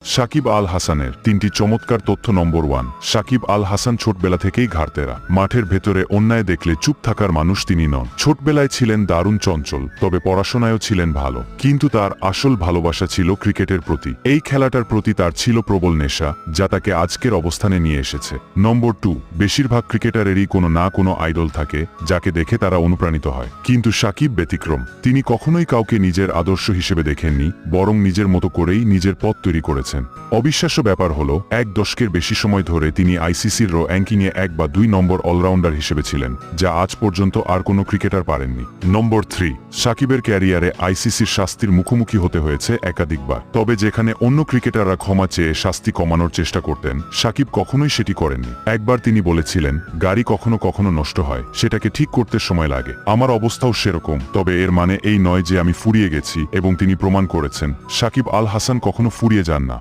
সাকিব আল হাসানের 3টি চমৎকার তথ্য। নম্বর 1, সাকিব আল হাসান ছোটবেলা থেকেই ঘাড়তেরা। মাঠের ভেতরে অন্যায় দেখলে চুপ থাকার মানুষ তিনি নন। ছোটবেলায় ছিলেন দারুণ চঞ্চল, তবে পড়াশোনায়ও ছিলেন ভালো। কিন্তু তার আসল ভালোবাসা ছিল ক্রিকেটের প্রতি। এই খেলাটার প্রতি তার ছিল প্রবল নেশা, যা তাকে আজকের অবস্থানে নিয়ে এসেছে। নম্বর 2, বেশিরভাগ ক্রিকেটারেরই কোনো না কোনো আইডল থাকে, যাকে দেখে তারা অনুপ্রাণিত হয়। কিন্তু সাকিব ব্যতিক্রম। তিনি কখনোই কাউকে নিজের আদর্শ হিসেবে দেখেননি, বরং নিজের মতো করেই নিজের পথ তৈরি করেছেন। অবিশ্বাস্য ব্যাপার হলো, এক দশকের বেশি সময় ধরে তিনি আইসিসির র্যাঙ্কিংয়ে 1 বা 2 নম্বর অলরাউন্ডার হিসেবে ছিলেন, যা আজ পর্যন্ত আর কোনো ক্রিকেটার পারেননি। নম্বর 3, সাকিবের ক্যারিয়ারে আইসিসির শাস্তির মুখোমুখি হতে হয়েছে একাধিকবার। তবে যেখানে অন্য ক্রিকেটাররা ক্ষমা চেয়ে শাস্তি কমানোর চেষ্টা করতেন, সাকিব কখনোই সেটি করেননি। একবার তিনি বলেছিলেন, গাড়ি কখনো কখনো নষ্ট হয়, সেটাকে ঠিক করতে সময় লাগে। আমার অবস্থাও সেরকম, তবে এর মানে এই নয় যে আমি ফুরিয়ে গেছি, এবং তিনি প্রমাণ করেছেন সাকিব আল হাসান কখনো ফুরিয়ে যান না।